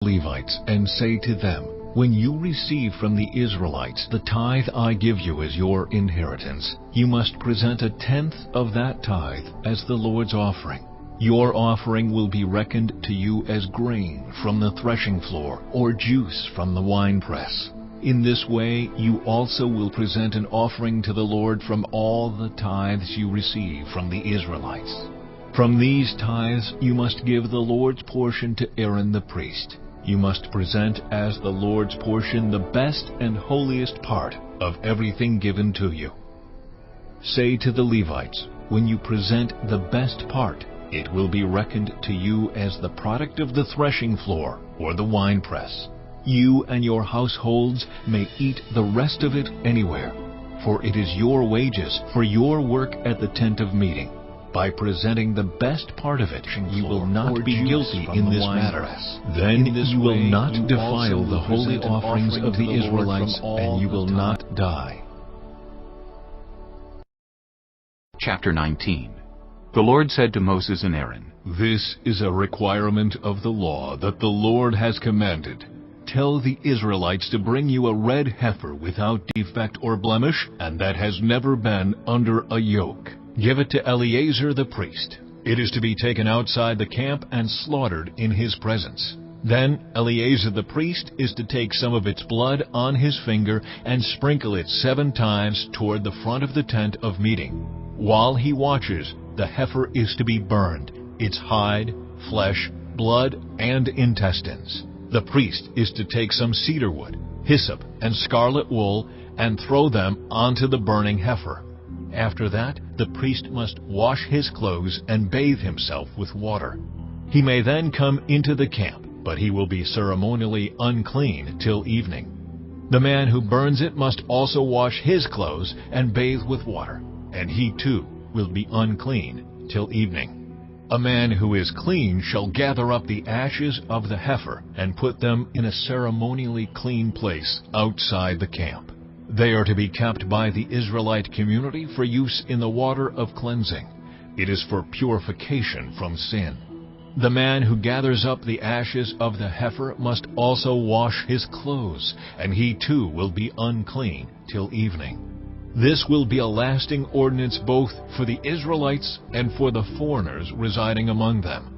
Levites, and say to them, when you receive from the Israelites the tithe I give you as your inheritance, you must present 1/10 of that tithe as the Lord's offering. Your offering will be reckoned to you as grain from the threshing floor or juice from the winepress. In this way you also will present an offering to the Lord from all the tithes you receive from the Israelites. From these tithes you must give the Lord's portion to Aaron the priest. You must present as the Lord's portion the best and holiest part of everything given to you. Say to the Levites, when you present the best part, it will be reckoned to you as the product of the threshing floor or the winepress. You and your households may eat the rest of it anywhere, for it is your wages for your work at the tent of meeting. By presenting the best part of it, you will not be guilty in this matter. Then you will not defile the holy offerings of the Israelites, and you will not die. Chapter 19. The Lord said to Moses and Aaron, This is a requirement of the law that the Lord has commanded. Tell the Israelites to bring you a red heifer without defect or blemish, and that has never been under a yoke. Give it to Eleazar the priest. It is to be taken outside the camp and slaughtered in his presence. Then Eleazar the priest is to take some of its blood on his finger and sprinkle it 7 times toward the front of the tent of meeting. While he watches, the heifer is to be burned, its hide, flesh, blood, and intestines. The priest is to take some cedar wood, hyssop, and scarlet wool and throw them onto the burning heifer. After that, the priest must wash his clothes and bathe himself with water. He may then come into the camp, but he will be ceremonially unclean till evening. The man who burns it must also wash his clothes and bathe with water, and he too will be unclean till evening. A man who is clean shall gather up the ashes of the heifer and put them in a ceremonially clean place outside the camp. They are to be kept by the Israelite community for use in the water of cleansing. It is for purification from sin. The man who gathers up the ashes of the heifer must also wash his clothes, and he too will be unclean till evening. This will be a lasting ordinance both for the Israelites and for the foreigners residing among them.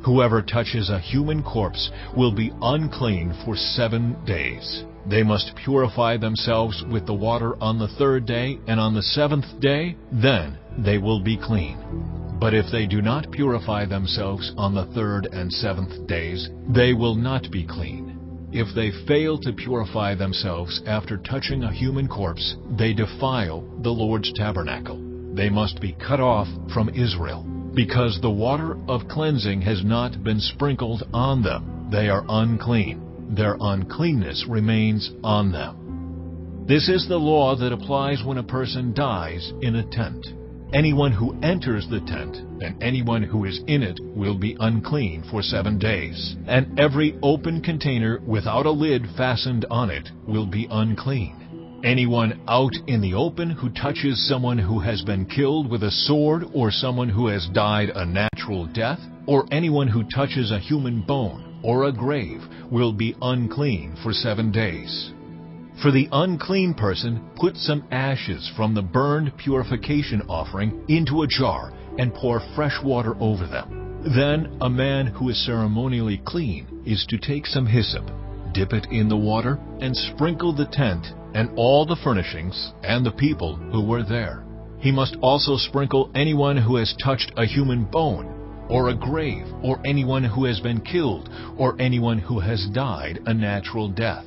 Whoever touches a human corpse will be unclean for 7 days. They must purify themselves with the water on the 3rd day, and on the 7th day, then they will be clean. But if they do not purify themselves on the 3rd and 7th days, they will not be clean. If they fail to purify themselves after touching a human corpse, they defile the Lord's tabernacle. They must be cut off from Israel. Because the water of cleansing has not been sprinkled on them, they are unclean. Their uncleanness remains on them. This is the law that applies when a person dies in a tent. Anyone who enters the tent and anyone who is in it will be unclean for 7 days, and every open container without a lid fastened on it will be unclean. Anyone out in the open who touches someone who has been killed with a sword, or someone who has died a natural death, or anyone who touches a human bone or a grave will be unclean for 7 days. For the unclean person, put some ashes from the burned purification offering into a jar and pour fresh water over them. Then a man who is ceremonially clean is to take some hyssop, dip it in the water, and sprinkle the tent and all the furnishings and the people who were there. He must also sprinkle anyone who has touched a human bone, or a grave, or anyone who has been killed, or anyone who has died a natural death.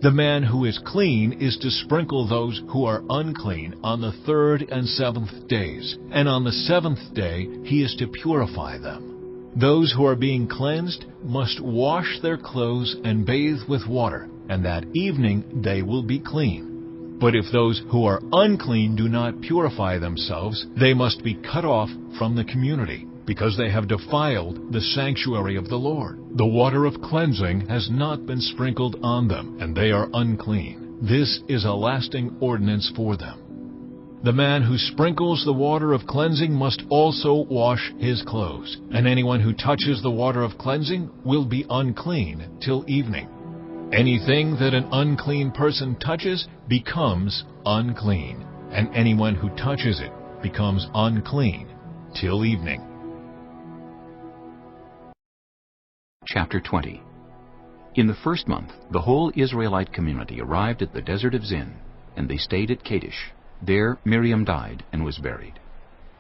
The man who is clean is to sprinkle those who are unclean on the 3rd and 7th days, and on the 7th day he is to purify them. Those who are being cleansed must wash their clothes and bathe with water, and that evening they will be clean. But if those who are unclean do not purify themselves, they must be cut off from the community, because they have defiled the sanctuary of the Lord. The water of cleansing has not been sprinkled on them, and they are unclean. This is a lasting ordinance for them. The man who sprinkles the water of cleansing must also wash his clothes, and anyone who touches the water of cleansing will be unclean till evening. Anything that an unclean person touches becomes unclean, and anyone who touches it becomes unclean till evening. Chapter 20. In the first month, the whole Israelite community arrived at the desert of Zin, and they stayed at Kadesh. There Miriam died and was buried.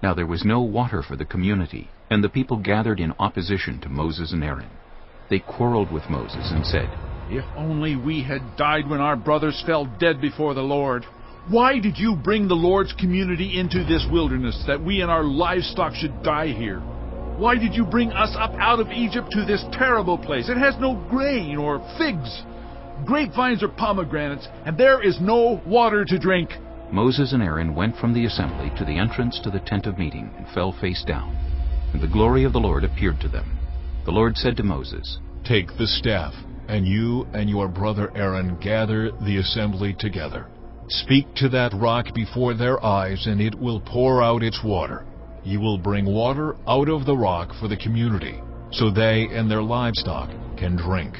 Now there was no water for the community, and the people gathered in opposition to Moses and Aaron. They quarreled with Moses and said, "If only we had died when our brothers fell dead before the Lord. Why did you bring the Lord's community into this wilderness, that we and our livestock should die here? Why did you bring us up out of Egypt to this terrible place? It has no grain or figs, grapevines or pomegranates, and there is no water to drink." Moses and Aaron went from the assembly to the entrance to the tent of meeting and fell face down, and the glory of the Lord appeared to them. The Lord said to Moses, "Take the staff, and you and your brother Aaron gather the assembly together. Speak to that rock before their eyes, and it will pour out its water. You will bring water out of the rock for the community, so they and their livestock can drink."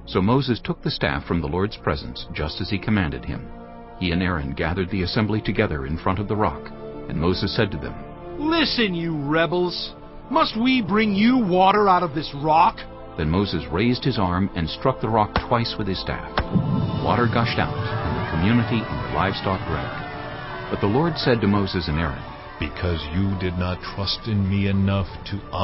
So Moses took the staff from the Lord's presence, just as he commanded him. He and Aaron gathered the assembly together in front of the rock, and Moses said to them, "Listen, you rebels! Must we bring you water out of this rock?" Then Moses raised his arm and struck the rock twice with his staff. Water gushed out, and the community and their livestock drank. But the Lord said to Moses and Aaron, "Because you did not trust in me enough to